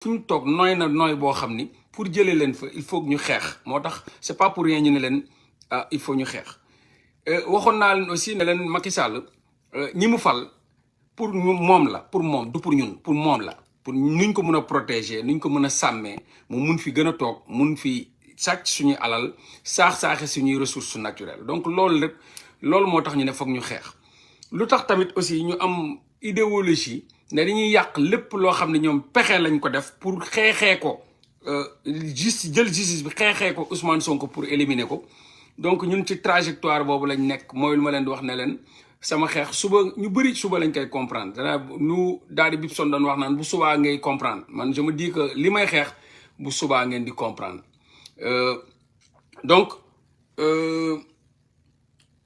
fu ñu toog nooy na nooy boo xam ni pour jëlee leen fa il faut que ñu xeex moo tax c'est pas pour rien ñu ne leen il faut ñu xeex waxoon naa leen aussi ne leen Macky Sall ñi mu fal pour moom la pour moom du pour ñun pour moom la pour nuñ ko mën a protéger nuñ ko mën a sàmmee mu mun fi gën a toog mun fi sàcc suñuy alal saaxe suñuy ressources naturelles donc loolu rek loolu moo tax ñu ne foog ñu xeex lu tax tamit aussi ñu am idéologie ne dañuy yàq lépp loo xam ne ñoom pexe lañ ko def pour xeexee ko justice bi xeexee ko Ousmane Sonko pour éliminer ko donc ñun ci trajectoire boobu lañ nekk mooy lu ma leen di wax ne leen sama xeex suba ñu bëri suba lañ koy comprendre dana nu daal di Bibson doon wax naan bu subaa ngay comprendre man je me dis que li may xeex bu subaa ngeen di comprendre donc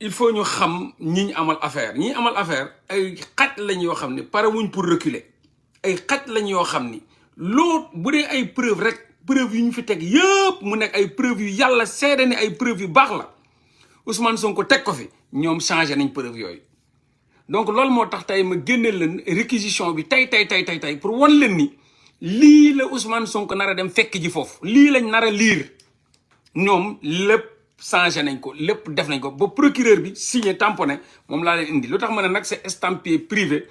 il faut ñu xam ñi ñu amal affaire ñi amal affaire ay xaj lañ yoo xam ne pare wuñ pour reculer ay xaj lañ yoo xam ni loo bu dee ay preuve rek preuve yu ñu fi teg yëpp mu nekk ay preuve yu yàlla seede ni ay preuve yu baax la Ousmane Sonko teg ko fi ñoom changé nañ preuve yooyu donc loolu moo tax tey ma génne leen réquisition bi tey pour wan leen ni lii la Ousmane Sonko nar a dem fekk ji foofu lii lañ nar a liir ñoom lépp changé nañ ko lépp def nañ ko ba procureur bi signé tamponné moom laa leen indi lu tax ma ne nag c'est estampillé privé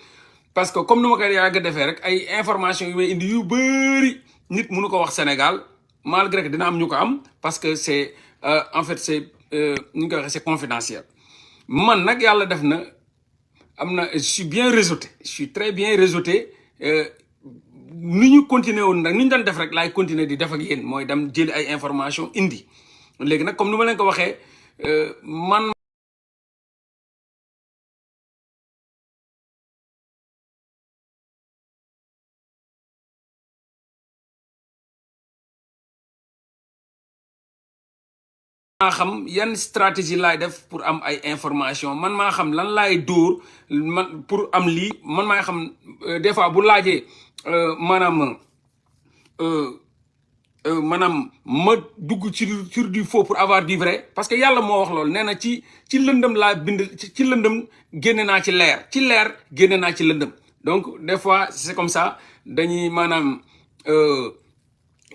parce que comme nu ma koy yàgg defee rek ay information yu may indi yu bëri nit mënu ko wax Sénégal malgré que dina am ñu ko am parce que c'est en fait c'est ñu koy waxee c'est confidentiel man nag yàlla def na am na je suis bien réseauté je suis très bien réseauté ni ñu continuer woon nag ni ñu doon def rek laay continuer di def ak yéen mooy dem jëli ay information indi léegi nag comme ni ma leen ko waxee man maa xam yan stratégie laay def pour am ay information man maa xam lan laay dóor man pour am lii man maa xam des fois bu laajee maanaam ma dugg sur du faux pour avoir du vrai parce que yàlla moo wax loolu nee na ci lëndëm laa bind ci lëndëm génne naa ci leer génne naa ci lëndëm donc des fois c'est comme ça dañuy maanaam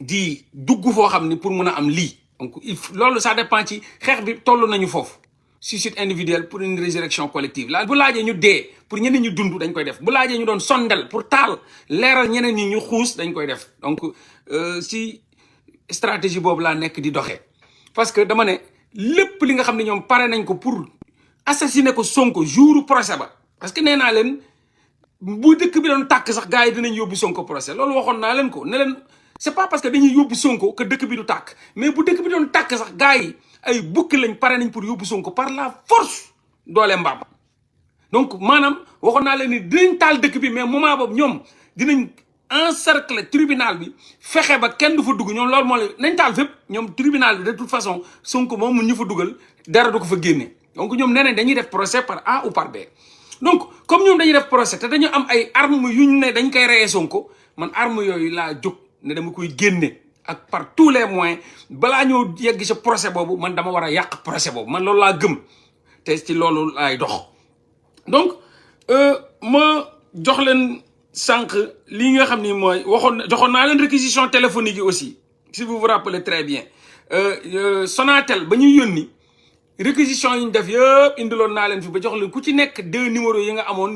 di dugg foo xam ni pour mun a am lii donc loolu ça dépend ci xeex bi toll nañu foofu suicide individuel pour une résurrection collective la bu laajee ñu dee pour ñeneen ñu dund dañ koy def bu laajee ñu doon sondel pour taal leeral ñeneen ñi ñu xuus dañ koy def donc si stratégie boobu laa nekk di doxee parce que dama ne lépp li nga xam ne ñoom pare nañ ko pour assassiner ko Sonko jour procès ba parce que nee naa leen bu dëkk bi doon tàkk sax gars yi dinañ yóbbu Sonko procès loolu waxoon naa leen ko ne leen c'est pas parce que dañuy yóbbu Sonko que dëkk bi du tàkk mais bu dëkk bi doon tàkk sax gars yi ay bukki lañ pare nañ pour yóbbu Sonko par la force doole mbaam donc maanaam waxoon naa leen ni dinañ taal dëkk bi mais moment boobu ñoom dinañ encercler tribunal bi fexe ba kenn du fa dugg ñoom loolu moo leen nañ taal fépp ñoom tribunal bi de toute façon Sonko moom mun ñu fa dugal dara du ko fa génne donc ñoom nee nañ dañuy def procès par A ou par B donc comme ñoom dañuy def procès te dañu am ay armes yuñ ne dañ koy reyee Sonko man armes yooyu laa jóg ne dama koy génne ak par tous les moyens balaa ñoo yegg sa procès boobu man dama war a yàq procès boobu man loolu laa gëm te ci loolu laay dox donc ma jox leen sànq lii nga xam ni mooy joxoon naa leen réquisition téléphonique yi aussi si vous vous rappelez très bien Sonatel ba ñuy yónni réquisition yi ñu def yëpp indiloon naa leen fi ba jox leen ku ci nekk 2 numéros yi nga amoon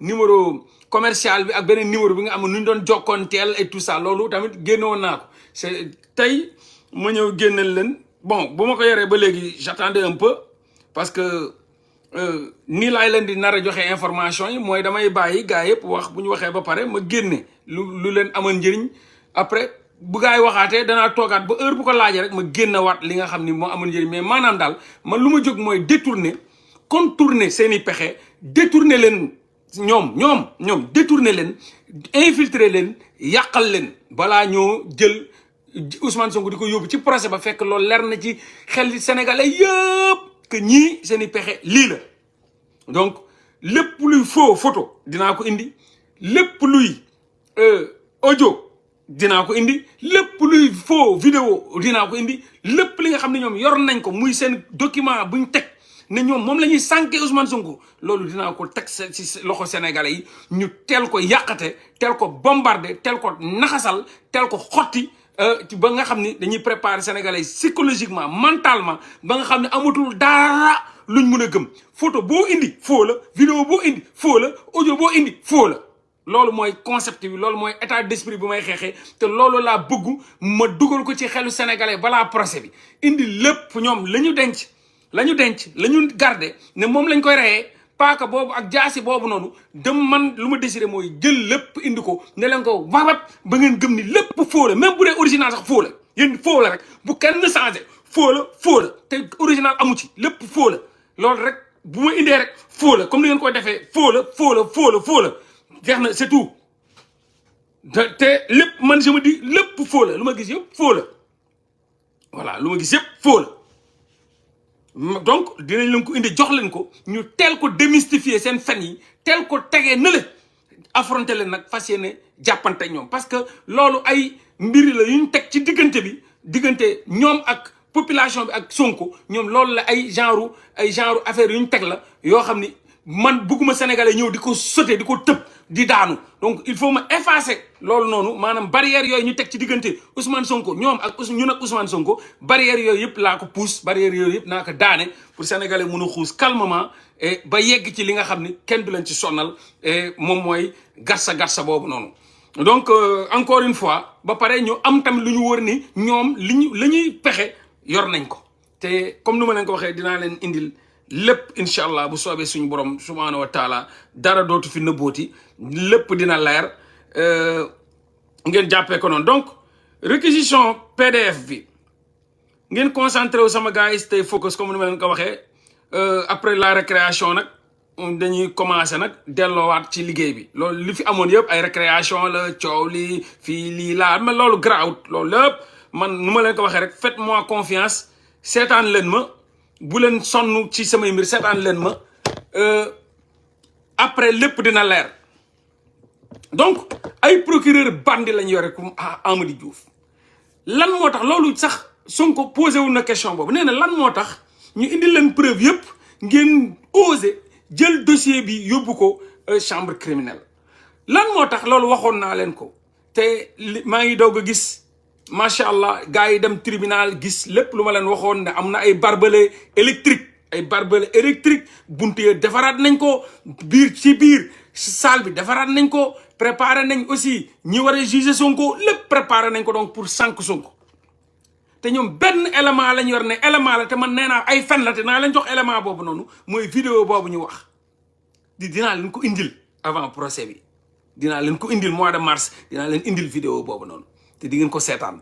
numéro commercial bi ak beneen numéro bi nga amoon nu ñu doon jokkoonteel et tout ça loolu tamit génnoon naa ko c'est tey ma ñëw génneel leen bon bu ma ko yoree ba léegi j'attendais un peu parce que nii laay leen di nar a joxe information yi mooy damay bàyyi gars yëpp wax bu ñu waxee ba pare ma génne lu leen amal njëriñ après bu gars yi waxaatee danaa toogaat ba heure bu ko laajee rek ma génn waat li nga xam ni moo amal njëriñ mais maanaam daal man lu ma jóg mooy contourner seeni pexe détourner leen ñoom détourner leen infiltrer leen yàqal leen balaa ñoo jël Ousmane Sonko di ko yóbbu ci procès ba fekk loolu leer na ci xel sénégalais yëpp que ñii seeni pexe lii la donc lépp luy faux photo dinaa ko indi lépp luy audio dinaa ko indi lépp luy faux vidéo dinaa ko indi lépp li nga xam ne ñoom yor nañ ko muy seen document buñ teg ne ñoom moom la ñuy sànke Ousmane Sonko loolu dinaa ko teg ci loxo sénégalais yi ñu teel ko yàqate teel ko bombardé teel ko naxasal teel ko xotti ba nga xam ni dañuy préparer sénégalais yi psychologiquement mentalement ba nga xam ne amatul dara luñ mun a gëm photo boo indi faux la vidéo boo indi faux la audio boo indi faux la loolu mooy concept bi loolu mooy état d'esprit bu may xeexee te loolu laa bëgg ma dugal ko ci xelu sénégalais balaa procès bi indi lépp ñoom la ñu denc la ñu garder ne moom lañ koy reyee paaka boobu ak jaasi boobu noonu dem man lu ma décidé mooy jël lépp indi ko ne leen ko wabat ba ngeen gëm ni lépp faux la même bu dee original sax faux la yéen faux la rek bu kenn changé faux la te original amu ci lépp faux la loolu rek bu ma indee rek faux la comme ni ngeen koy defee faux la jeex na c'est tout te lépp man je me dis lépp faux la lu ma gis yëpp faux la voilà lu ma gis yëpp faux la donc dinañ leen ko indi jox leen ko ñu teel ko démystifier seen fen yi teel ko tegee na le affronter leen nag fas yéene jàppante ñoom parce que loolu ay mbiri la yu ñu teg ci diggante ñoom ak population bi ak Sonko ñoom loolu la ay genre affaire yu ñu teg la yoo xam ni man bugguma sénégalais ñëw di ko sauter di ko tëb di daanu donc il faut ma effacer loolu noonu maanaam barrière yooyu ñu teg ci diggante Ousmane Sonko ñoom ak ñun ak Ousmane Sonko barrière yooyu yëpp laa ko pousse barrière yooyu yëpp naa ko daane pour sénégalais mun a xuus calmement et ba yegg ci li nga xam ni kenn du leen ci sonnal et moom mooy garsa boobu noonu. donc encore une fois ba pare ñu am tamit lu ñu wër ni ñoom la ñuy pexe yor nañ ko te comme nu ma leen ko waxee dinaa leen indil. lépp incha allah bu soobee suñu borom subhaanahu wa taala dara dootu fi nëbbooti lépp dina leer ngeen jàppee ko noonu donc réquisition PDF bi ngeen concentré wu sama gars yi stay focus comme ni ma leen ko waxee après la récréation nag dañuy commencé nag delloowaat ci liggéey bi loolu li fi amoon yëpp ay récréation la coow li fii lii laa mais loolu garaawut loolu lépp man nu ma leen ko waxee rek faites-moi confiance seetaan leen ma. bu leen sonn ci samay mbir seetaan leen ma après lépp dina leer donc ay procureur bandi lañ yore comme Amady Diouf lan moo tax loolu sax Sonko posé wu na question boobu nee na lan moo tax ñu indi leen preuve yëpp ngeen osé jël dossier bi yóbbu ko chambre criminelle lan moo tax loolu waxoon naa leen ko te maa ngi doog a gis macha allah gars yi dem tribunal gis lépp lu ma leen waxoon ne am na ay barbelé électrique buntu yi defaraat nañ ko biir salle bi defaraat nañ ko préparé nañ aussi ñi war a juger Sonko lépp préparé nañ ko donc pour sànq Sonko te ñoom benn élément lañ yor ne élément la te man nee naa ay fen la te naa leen jox élément boobu noonu mooy vidéo boobu ñu wax dinaa leen ko indil avant procès bi dinaa leen ko indil mois de mars dinaa leen indil vidéo boobu noonu te di ngeen ko seetaan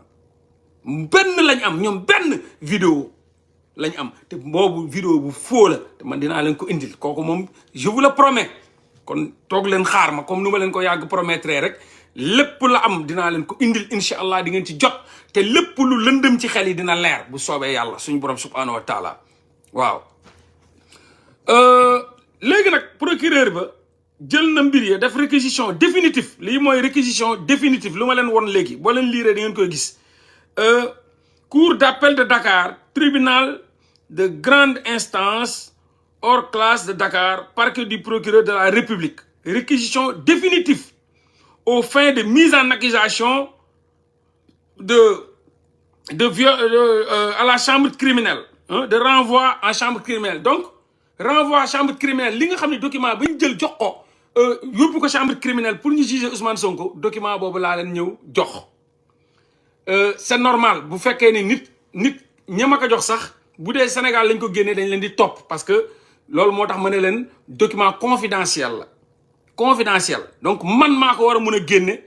benn lañ am ñoom benn vidéo lañ am te boobu vidéo bu faux la te man dinaa leen ko indil kooku moom je vous le promets kon toog leen xaar ma comme nu ma leen ko yàgg promettre rek lépp la am dinaa leen ko indil incha allah di ngeen ci jot te lépp lu lëndëm ci xel yi dina leer bu soobee yàlla suñu borom subhanahu wa taala waaw. léegi nag procureur ba jël na mbir yi def réquisition définitive lii mooy réquisition définitive lu ma leen won léegi boo leen liiree da ngeen koy gis cour d'appel de Dakar tribunal de grande instance hors classe de Dakar parquet du procureur de la République réquisition définitive aux fins de mise en accusation à la chambre criminelle de renvoi en chambre criminelle donc renvoi à chambre criminelle li nga xam ne document ba ñu jël jox ko yóbbu ko chambre criminelle pour ñu juger Ousmane Sonko document boobu laa leen ñëw jox c'est normal bu fekkee ni nit ñama ko jox sax bu dee Sénégal lañ ko génnee dañ leen di topp parce que loolu moo tax ma ne leen document confidentiel donc man maa ko war a mun a génne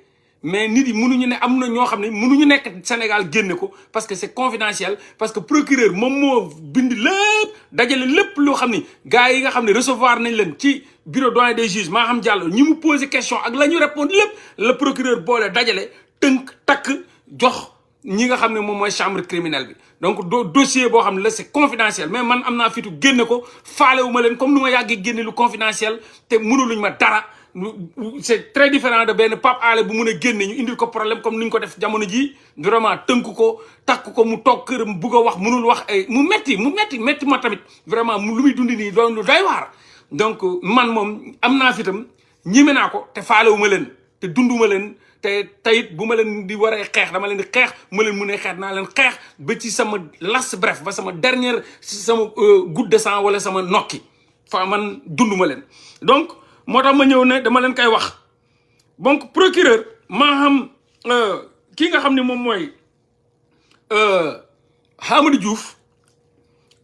mais nit yi mënuñu ne am na ñoo xam ne mënuñu nekk Sénégal génne ko parce que c'est confidentiel parce que procureur moom moo bind lépp dajale lépp loo xam ni gars yi nga xam ne recevoir nañ leen ci bureau doyen des juges maa xam Diallo ñi mu posé question ak la ñu répondre lépp le procureur boole dajale tënk takk jox ñi nga xam ne moom mooy chambre criminelle bi donc dossier boo xam ne la c'est confidentiel mais man am naa fitu génne ko faalewu ma leen comme nu ma yàggee génne lu confidentiel te mënuluñ ma dara c'est très différent de benn Pape Alé bu mun a génne ñu indil ko problème comme ni ñu ko def jamono ji vraiment tënk ko takk ko mu toog këram bugg a wax munul wax ay mu metti ma tamit vraiment lu muy dund nii doon lu doy waar. donc man moom am naa fitam ñime naa ko te faalewuma leen te dunduma leen te tayit bu ma leen di waree xeex dama leen di xeex bu ma leen mënee xeex naa leen xeex ba ci sama last bref ba sama dernière sama goutte de sang wala sama nokki fa man dunduma leen. donc moo tax ma ñëw ne dama leen koy wax donc procureur maa xam kii nga xam ne moom mooy Hamidou Diouf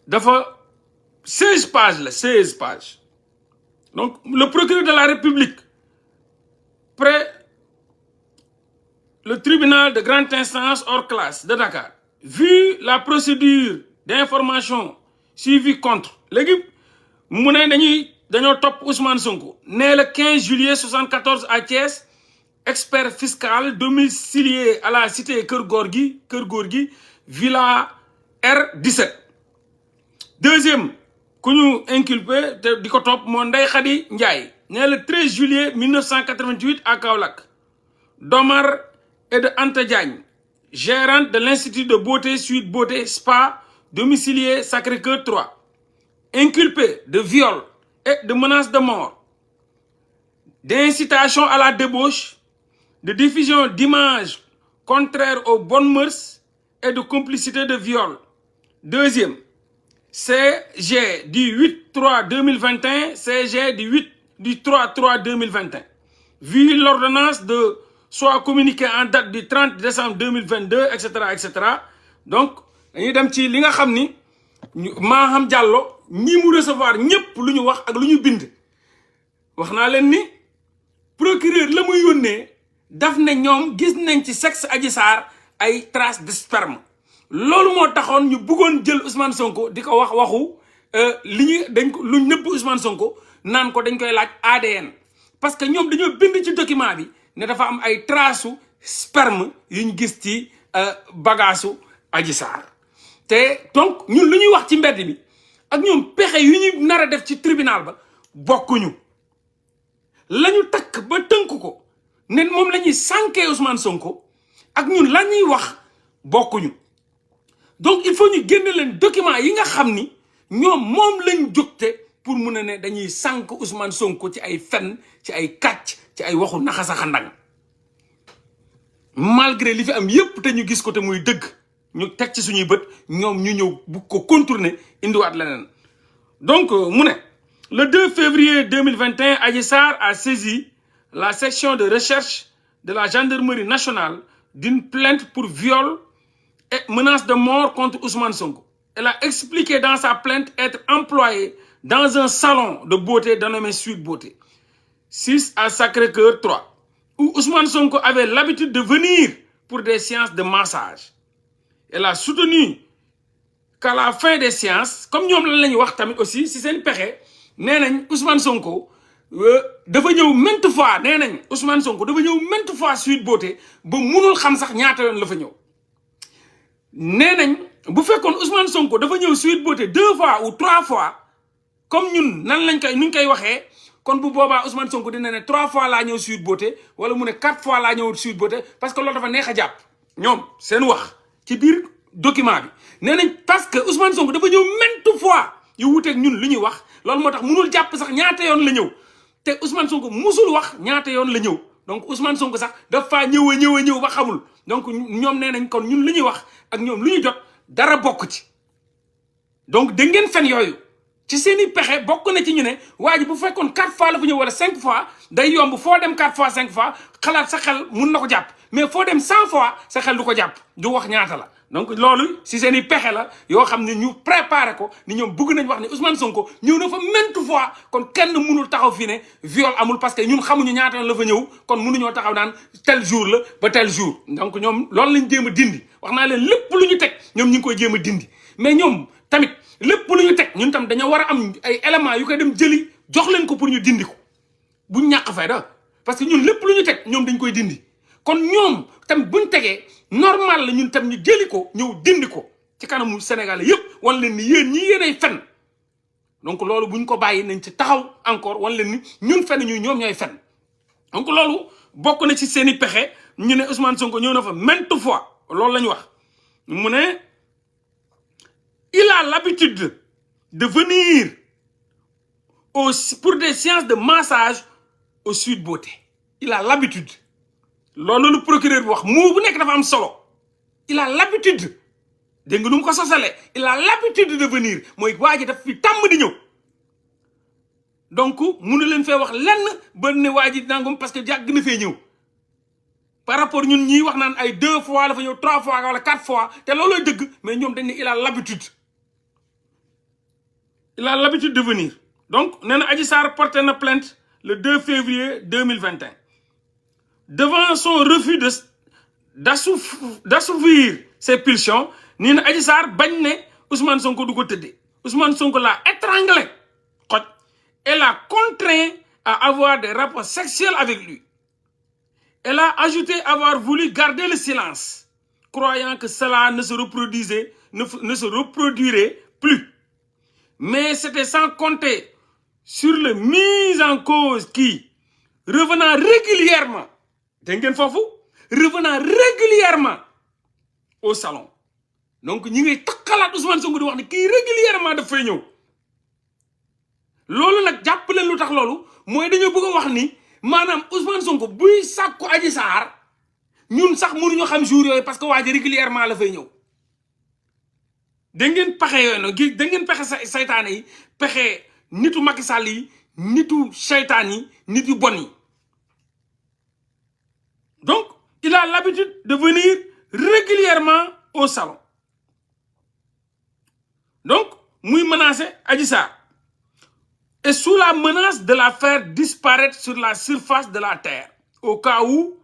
dafa 16 pages la 16 pages donc le procureur de la République près le tribunal de grande instance hors classe de Dakar vu la procédure d'information suivie contre léegi mu ne dañoo topp Ousmane Sonko né le 15 juillet 74 à Thiès expert fiscal domicilié à la cité Kër Gorgui villa R17 deuxième ku ñu inculpé te di ko topp moo Ndeye Khady Ndiaye né le 13 juillet 1988 à Kaolack Domar et de Anta Diagne gérante de l'institut de beauté Suite Beauté Spa domicilié Sacré-Cœur 3 inculpé de viol et de menace de mort d'incitation à la débauche de diffusion d'images contraires aux bonnes mœurs et de complicité de viol. Deuxième, CG du 8/3/2021, CG du 3/3/2021. Vu l'ordonnance de soit communiquée en date du 30 décembre 2022, etc., etc. Donc, dañuy dem ci li nga xam ni Maham Diallo ñi mu recevoir ñëpp lu ñu wax ak lu ñu bind. wax naa leen ni procureur la muy yónnee daf ne ñoom gis nañ ci sexe Adji Sarr ay traces de sperme loolu moo taxoon ñu bëggoon jël Ousmane Sonko di ko wax waxu li ñu dañ ko lu nëbb Ousmane Sonko naan ko dañ koy laaj ADN parce que ñoom dañoo bind ci document bi ne dafa am ay traces su sperme yu ñu gis ci bagaasu Adji Sarr te donc ñun lu ñuy wax ci mbedd bi ak ñoom pexe yu ñu nar a def ci tribunal ba bokkuñu la ñu takk ba tënk ko ne moom la ñuy sànkee Ousmane Sonko ak ñun la ñuy wax bokkuñu donc il faut ñu génne leen document yi nga xam ni ñoom moom lañ jógte pour mun a ne dañuy sànk Ousmane Sonko ci ay fen ci ay kàcc ci ay waxu naxasa xandang malgré li fi am yépp te ñu gis ko te muy dëgg ñu teg ci suñuy bët ñoom ñu ñëw bu ko contourner indiwaat leneen donc mu ne le 2 février 2021 Adji Sarr a saisi la section de recherche de la gendarmerie nationale d'une plainte pour viol et menace de mort contre Ousmane Sonko. Elle a expliqué dans sa plainte être employée dans un salon de beauté dénommé Suite Beauté 6 à Sacré-Cœur 3 où Ousmane Sonko avait l'habitude de venir pour des séances de massage. Elle a soutenu qu'à la fin des séances comme ñoom lan la ñuy wax tamit aussi si seen pexe nee nañ Ousmane Sonko dafa ñëw maintes fois nee nañ Ousmane Sonko dafa ñëw maintes fois Suite Beauté ba munul xam sax ñaata yoon la fa ñëw nee nañ bu fekkoon Ousmane Sonko dafa ñëw Suite Beauté 2 fois ou 3 fois comme ñun nan lañ koy nuñ koy waxee kon bu boobaa Ousmane Sonko dina ne 3 fois laa ñëw Suite Beauté wala mu ne 4 fois laa ñëw Suite Beauté parce que loolu dafa neex a jàpp ñoom seen wax ci biir document bi nee nañ parce que Ousmane Sonko dafa ñëw maintes fois yu wuteeg ñun lu ñuy wax loolu moo tax munul jàpp sax ñaata yoon la ñëw te Ousmane Sonko musul wax ñaata yoon la ñëw donc Ousmane Sonko sax dafa ñëw ba xamul donc ñoom nee nañ kon ñun lu ñuy wax ak ñoom lu ñu jot dara bokk ci donc da ngeen fen yooyu ci seeni pexe bokk na ci ñu ne waa ji bu fekkoon 4 fois la fa ñëw wala 5 fois day yomb foo dem 4 fois 5 fois xalaat sa xel mun na ko jàpp mais foo dem 100 fois sa xel du ko jàpp du wax ñaata la donc loolu si seen i pexe la yoo xam ne ñu préparé ko ni ñoom bëgg nañ wax ne Ousmane Sonko ñëw na fa maintes fois kon kenn mënul taxaw fii ne viol amul parce que ñun xamuñu ñaata yoon la fa ñëw kon mënuñoo taxaw naan tel jour la ba tel jour donc ñoom loolu lañ jéem a dindi wax naa leen lépp lu ñu teg ñoom ñu ngi koy jéem a dindi mais ñoom tamit lépp lu ñu teg ñun tam dañoo war a am ay éléments yu koy dem jëli jox leen ko pour ñu dindi ko buñ ñàkk fayda parce que ñun lépp lu ñu teg ñoom dañ koy dindi kon ñoom tam buñ tegee normal la ñun tam ñu jëli ko ñëw dindi ko ci kanamu Sénégalais yëpp wan leen ni yéen ñi yéenay fen donc loolu buñ ko bàyyi nañ ci taxaw encore wan leen ni ñun fen ñu ñoom ñooy fen donc loolu bokk na ci seeni pexe ñu ne Ousmane Sonko ñëw na fa maintes fois loolu la ñu wax mu ne il a l'habitude de venir pour des séances de massage au Sweet Beauté il a l'habitude loolu lu procureur bi wax moo bu nekk dafa am solo il a l'habitude dégg nga nu mu ko sosalee il a l'habitude de venir mooy waa ji daf fi tàmm di ñëw donc munu leen fee wax lenn ba ne waa ji nangam parce que yàgg na fee ñëw par rapport ñun ñii wax naan ay 2 fois la fa ñëw 3 fois wala 4 fois te loolooy dëgg mais ñoom dañ ne il a l'habitude de venir donc nee na Adji Sarr porté na plainte le 2 février 2021 devant son refus d'assouvir ses pulsions nii na Adji Sarr bañ ne Ousmane Sonko du ko tëddee Ousmane Sonko l'a étranglé xoj et l'a contraint à avoir des rapports sexuels avec lui. Elle a ajouté avoir voulu garder le silence, croyant que cela ne se reproduirait plus. Mais c'était sans compter sur les mises en cause qui, revenant régulièrement au salon. Donc ñi ngay takkalaat Ousmane Sonko di wax ne kii régulièrement daf fay ñëw loolu nag jàpp leen lu tax loolu mooy dañoo bëgg a wax ni maanaam Ousmane Sonko buy sàkku Adji Sarr ñun sax mënuñu xam jour yooyu parce que waa ji régulièrement la fay ñëw da ngeen pexe yooyu nag da ngeen pexe saytaane yi pexe nitu Macky Sall yi nitu saytaan yi nit yu bon yi donc il a l'habitude de venir régulièrement au salon donc muy menacer Adji Sarr et sous la menace de la faire disparaître sur la surface de la terre au cas où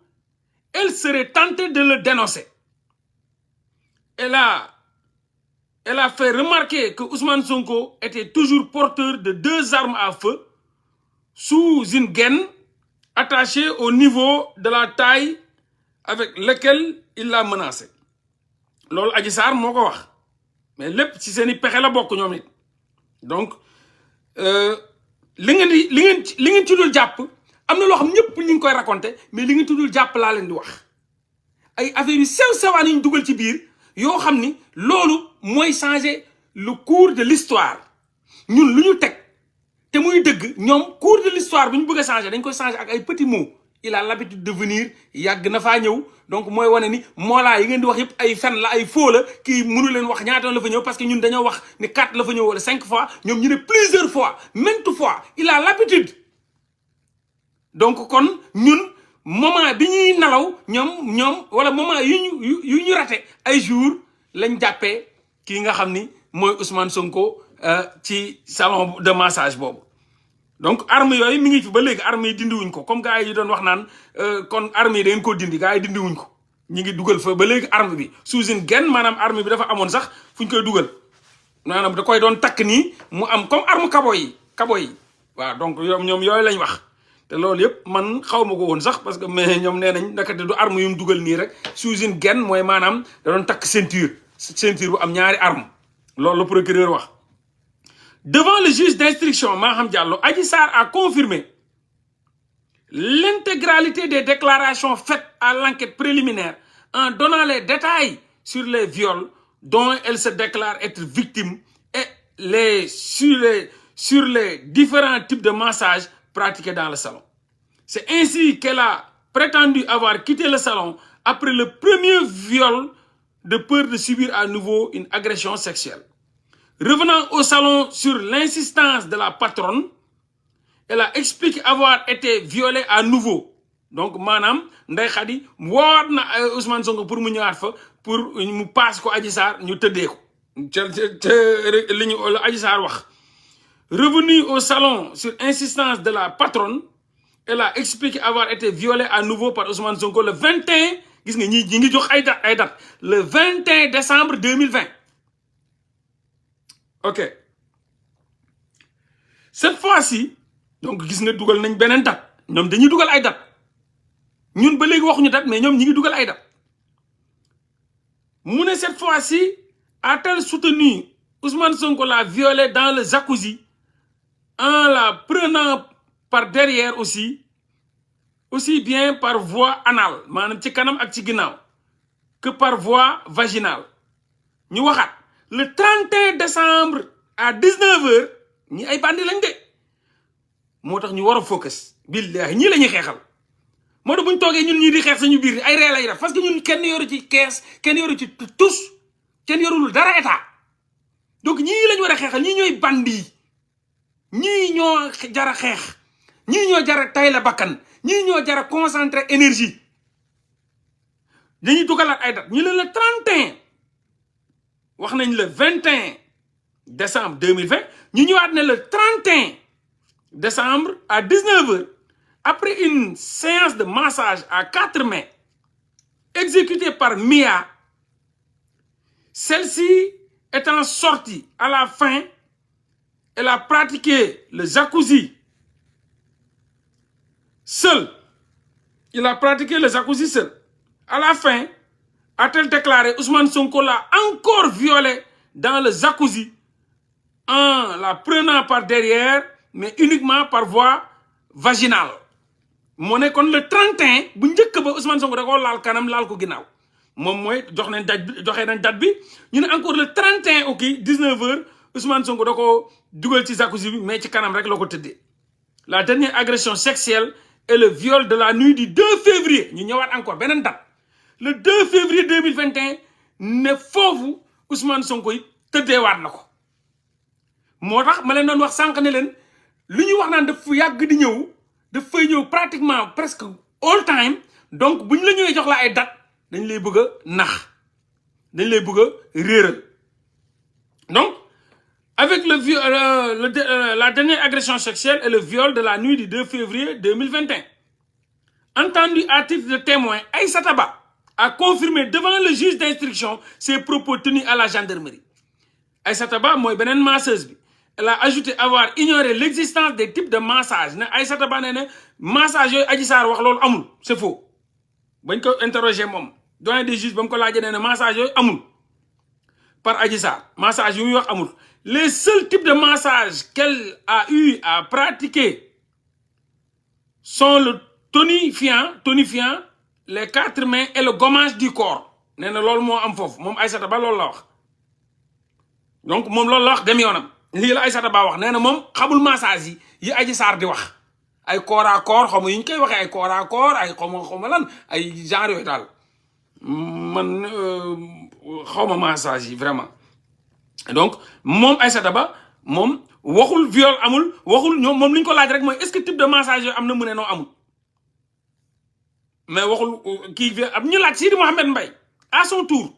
elle serait tentée de le dénoncer. Elle a fait remarquer que Ousmane Sonko était toujours porteur de 2 armes à feu sous une gaine attachée au niveau de la taille avec laquelle il l'a menacé. loolu Adji Sarr moo ko wax mais lépp ci seeni pexe la bokk ñoom it donc li ngeen ci dul jàpp am na loo xam ñëpp ñu ngi koy raconter mais li ngeen ci dul jàpp laa leen di wax ay affaires yu sew-sewaan yi ñu dugal ci biir yoo xam ni loolu mooy changer le cours de l'histoire ñun lu ñu teg te muy dëgg ñoom cours de l'histoire bu ñu bëgg a changer dañ koy changer ak ay petits mots il a l'habitude de venir yàgg na faa ñëw donc mooy wane ni moolaa yi ngeen di wax yëpp ay fen la ay faux la kii mënu leen wax ñaata la fa ñëw parce que ñun dañoo wax ni 4 la fa ñëw wala 5 fois ñoom ñu ne plusieurs fois maintes fois il a l'habitude donc kon ñun moment bi ñuy nelaw ñoom wala moment yu ñu raté ay jours lañ jàppee kii nga xam ni mooy Ousmane Sonko ci salon de massage boobu donc armes yooyu mi ngi fi ba léegi armes yi dindiwuñ ko comme gars yi doon wax naan kon armes yi da ngeen koo dindi gars yi dindiwuñ ko ñi ngi dugal fa ba léegi arme bi sous une gaine maanaam arme bi dafa amoon sax fu ñu koy dugal maanaam da koy doon takk nii mu am comme arme kabo yi waaw donc ñoom yooyu lañ wax te loolu yëpp man xaw ma ko woon sax parce que mais ñoom nee nañ ndakate du arme yu mu dugal nii rek sous une gaine mooy maanaam da doon takk ceinture bu am ñaari arme loolu la procureur wax. Devant le juge d'instruction Maham Diallo, Adji Sarr a confirmé l'intégralité des déclarations faites à l'enquête préliminaire en donnant les détails sur les viols dont elle se déclare être victime et sur les différents types de massages pratiqués dans le salon. C'est ainsi qu'elle a prétendu avoir quitté le salon après le premier viol de peur de subir à nouveau une agression sexuelle. Revenant au salon sur l'insistance de la patronne, elle a expliqué avoir été violée à nouveau. Donc maanaam Ndeye Khady woor na Ousmane Sonko pour mu ñëwaat fa pour mu paas ko Adji Sarr ñu tëddee ko li ñu Adji Sarr wax. Revenu au salon sur insistance de la patronne, elle a expliqué avoir été violée à nouveau par Ousmane Sonko le 21 gis nga ñi ngi jox ay date le 21 décembre 2020. Ok cette fois-ci donc gis nga dugal nañ beneen date ñoom dañuy dugal ay date ñun ba léegi waxuñu date mais ñoom ñi ngi dugal ay date mu ne cette fois-ci a-t-elle soutenu Ousmane Sonko l'a violée dans le jacuzzi en la prenant par derrière aussi aussi bien par voie anale maanaam ci kanam ak ci ginnaaw que par voie vaginale ñu waxaat le 31 décembre à 19h ñi ay bandi lañ de moo tax ñu war a focus billahi ñii la ñuy xeexal moo tax bu ñu toogee ñun ñii di xeex sañu biir ay ree lay def parce que ñun kenn yoru ci kees kenn yoru ci tus kenn yorul dara état donc ñii lañ war a xeexal ñii ñooy bandi ñii ñoo jara xeex ñii ñoo jara tay la bakkan ñii ñoo jara concentrer énergie dañuy dugalaat ay date ñu leen le 31 wax nañ le 21 décembre 2020 ñu ñëwaat ne le 31 décembre à 19h après une séance de massage à 4 mains exécutée par Mia, celle-ci étant sortie à la fin, elle a pratiqué le jacuzzi seul. Il a pratiqué le jacuzzi seul. À la fin, a-t-elle déclaré, Ousmane Sonko l'a encore violée dans le jacuzzi en la prenant par derrière, mais uniquement par voie vaginale. moo ne kon le 31 bu njëkk ba Ousmane Sonko da koo laal kanam laal ko ginnaaw moom mooy joxe nañ date bi ñu ne encore le 31 ok 19h Ousmane Sonko da koo dugal ci jacuzzi bi mais ci kanam rek la ko tëddee. La dernière agression sexuelle est le viol de la nuit du 2 février ñu ñëwaat encore beneen date le 2 février 2021 ne foofu Ousmane Sonko yi tëddeewaat na ko moo tax ma leen doon wax sànq ne leen lu ñu wax naan daf fu yàgg di ñëw. dafay ñëw pratiquement presque all time donc bu ñu la ñëwee jox la ay date dañ lay bëgg a nax dañ lay bëgg a réeral donc avec le viol la dernière agression sexuelle et le viol de la nuit du 2 février 2021 entendu à titre de témoin Aïssata Ba a confirmé devant le juge d'instruction ses propos tenus à la gendarmerie Aïssata Ba mooy beneen masseuse bi. Elle a ajouté avoir ignoré l'existence des types de massage ne Aïssata Ba ne massage yooyu Adji Sarr wax loolu amul c'est faux bañ ko interroger moom doyen des juges ba mu ko laajee ne massage yooyu amul par Adji Sarr massage yu muy wax amul les seuls types de massage qu'elle a eu à pratiquer sont le tonifiant les 4 mains et le gommage du corps nee na loolu moo am foofu moom Aïssata Ba loolu la wax donc moom loolu la wax dem yoonam lii la Aïssata Ba wax nee na moom xamul massage yi Adji Sarr di wax ay corps à corps xaw ma yu ñu koy waxee ay corps à corps ay xaw ma lan ay genre yooyu daal man xaw ma massage yi vraiment donc moom Aïssata Ba moom waxul viol amul waxul ñoom moom li ñu ko laaj rek mooy est-ce que type de massage yooyu am na mu ne noo amul mais waxul kii am ñu laaj Sidi Mohamed Mbaye à son tour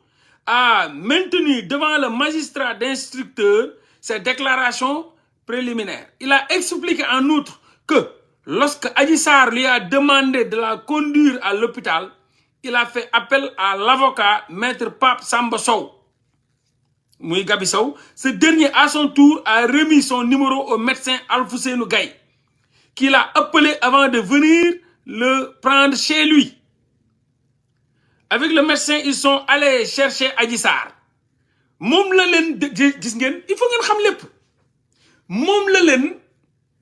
a maintenu devant le magistrat d'instructeur ces déclarations préliminaires. Il a expliqué en outre que lorsque Adji Sarr lui a demandé de la conduire à l'hôpital, il a fait appel à l'avocat maître Pape Samba Sow. Muy Gabi Sow. Ce dernier, à son tour, a remis son numéro au médecin Alfousseynou Gaye, qu'il a appelé avant de venir le prendre chez lui. Avec le médecin, ils sont allés chercher Adji Sarr. moom la leen gis ngeen il faut ngeen xam lépp moom la leen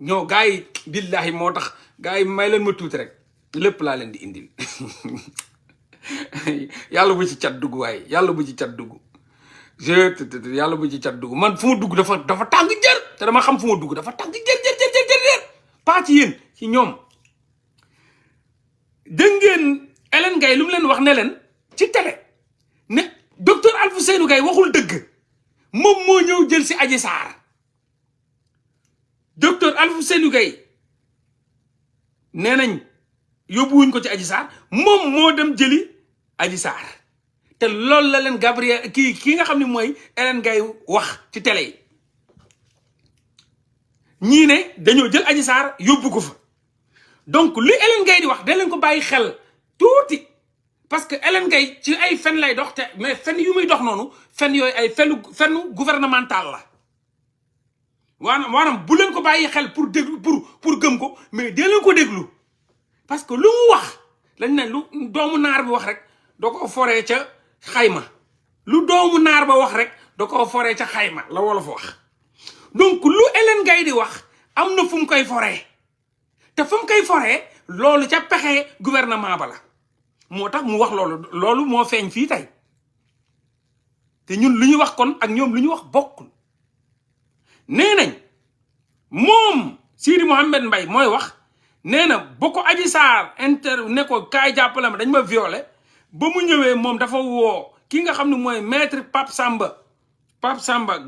ñoo gars yi billahi moo tax gars yi may leen ma tuuti rek lépp laa leen di indil yàlla bu ci cat dugg waaye yàlla bu ci cat dugg yàlla bu ci cat dugg man fu ma dugg dafa tàng jër te dama xam fu ma dugg dafa tàng jër pas ci yéen ci ñoom dégg ngeen Hélène Gaye lu mu leen wax ne leen ci télé ne docteur Alfousseynou Gaye waxul dëgg moom moo ñëw jël si Adji Sarr docteur Alfousseynou Gaye nee nañ yóbbuwuñ ko ci Adji Sarr moom moo dem jëli Adji Sarr te loolu la leen Gabriel kii nga xam ne mooy Hélène Gaye wax ci télé yi ñii ne dañoo jël Adji Sarr yóbbu ko fa donc li Hélène Gaye di wax da leen ko bàyyi xel tuuti parce que Hélène Gaye ci ay fen lay dox te mais fen yu muy dox noonu fen yooyu ay fenu gouvernemental la maanaam bu leen ko bàyyi xel pour déglu pour gëm ko mais dee leen ko déglu parce que lu mu wax lañ ne lu doomu naar bi wax rek doo ko foree ca xayma lu doomu naar ba wax rek doo ko foree ca xayma la wolof wax donc lu Hélène Gaye di wax am na fu mu koy foree te fu mu koy foree loolu ca pexe gouvernement ba la moo tax mu wax loolu moo feeñ fii tey te ñun lu ñu wax kon ak ñoom lu ñu wax bokkul nee nañ moom Sidi Mohamed Mbaye mooy wax nee na ba ko Adji Sarr ne ko kaay jàppale ma dañ ma violé ba mu ñëwee moom dafa woo ki nga xam ne mooy maître Pape Samba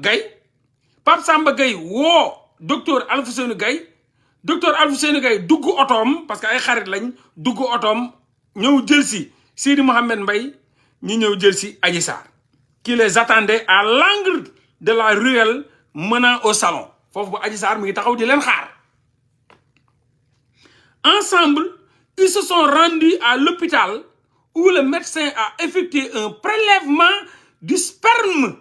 Gueye woo docteur Alfousseyni Gaye dugg otoom parce que ay xarit lañ dugg otoom ñëw jël si Sidi Mohamed Mbaye ñu ñëw jël si Adji Sarr qui les attendait à l'angle de la ruelle menant au salon foofu bu Adji Sarr mi ngi taxaw di leen xaar ensemble ils se sont rendus à l'hôpital où le médecin a effectué un prélèvement du sperme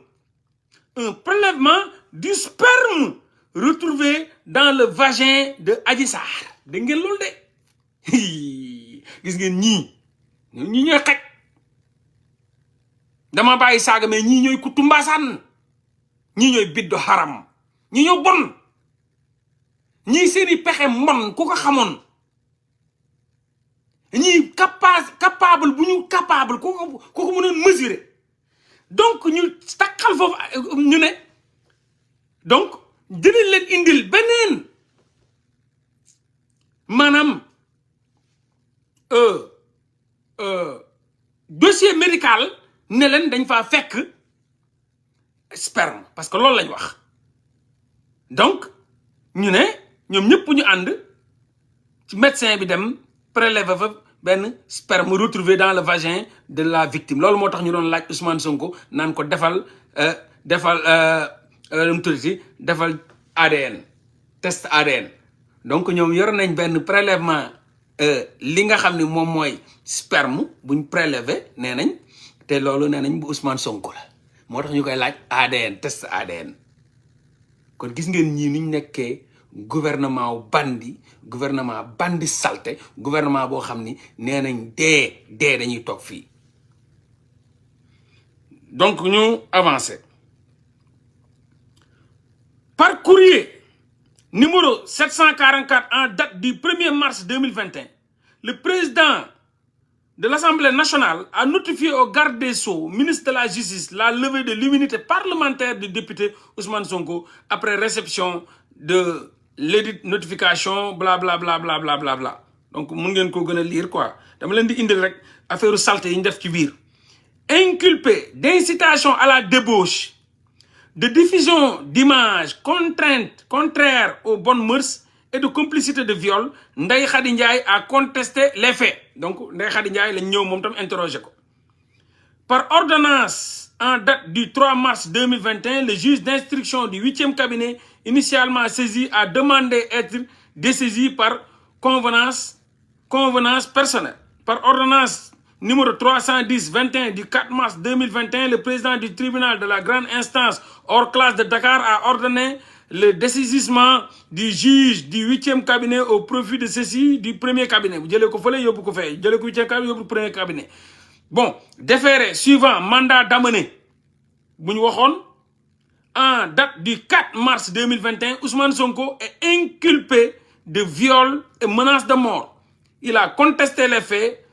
retrouvé dans le vagin de Adji Sarr dégg ngeen loolu de gis ngeen ñii ñooy xaj dama bàyyi saaga mais ñii ñooy kutu mbaasaan ñii ñooy biddo haram ñii ñoo bon ñii seeni pexe mbon ku ko xamoon ñii capable bu ñu capable ku ko mënoon mesurer donc ñu takkal foofu ñu ne donc dinañ leen indil beneen maanaam dossier médical ne leen dañ faa fekk sperme parce que loolu lañ wax donc ñu ne ñoom ñëpp ñu ànd ci médecin bi dem prélever fa benn sperme retrouvé dans le vagin de la victime loolu moo tax ñu doon laaj Ousmane Sonko naan ko defal ADN test ADN donc ñoom yor nañ benn prélèvement li nga xam ne moom mooy sperme buñ prélevé nee nañ te loolu nee nañ bu Ousmane Sonko la moo tax ñu koy laaj ADN test ADN kon gis ngeen ñii niñ nekkee gouvernement bandi salté gouvernement boo xam ni nee nañ dee dañuy toog fii donc ñu avancé par courrier numéro 744 en date du 1er mars 2021 le président de l'Assemblée nationale a notifié au garde des Sceaux, ministre de la Justice, la levée de l'immunité parlementaire du député Ousmane Sonko après réception de l'édite notification bla bla bla bla bla bla bla donc mun ngeen ko gën a lire quoi dama leen di indil rek affaire salté yi ñu def ci biir inculpé d'incitation à la débauche de diffusion d'images contraires aux bonnes mœurs et de complicité de viol Ndeye Khady Ndiaye a contesté les faits donc Ndeye Khady Ndiaye lañ ñëw moom tam interroger ko par ordonnance en date du 3 mars 2021 le juge d'instruction du 8e cabinet initialement saisi a demandé être dessaisi par convenance personnelle par ordonnance numéro 310-21 du 4 mars 2021 le président du tribunal de la grande instance hors classe de Dakar a ordonné le dessaisissement du juge du 8e cabinet au profit de ceci du 1er cabinet bu jëlee ko fële yóbbu ko fee jëlee ko 8e cabinet yóbbu 1er cabinet bon déféré suivant mandat d'amener bu ñu waxoon en date du 4 mars 2021 Ousmane Sonko est inculpé de viol et menace de mort il a contesté les faits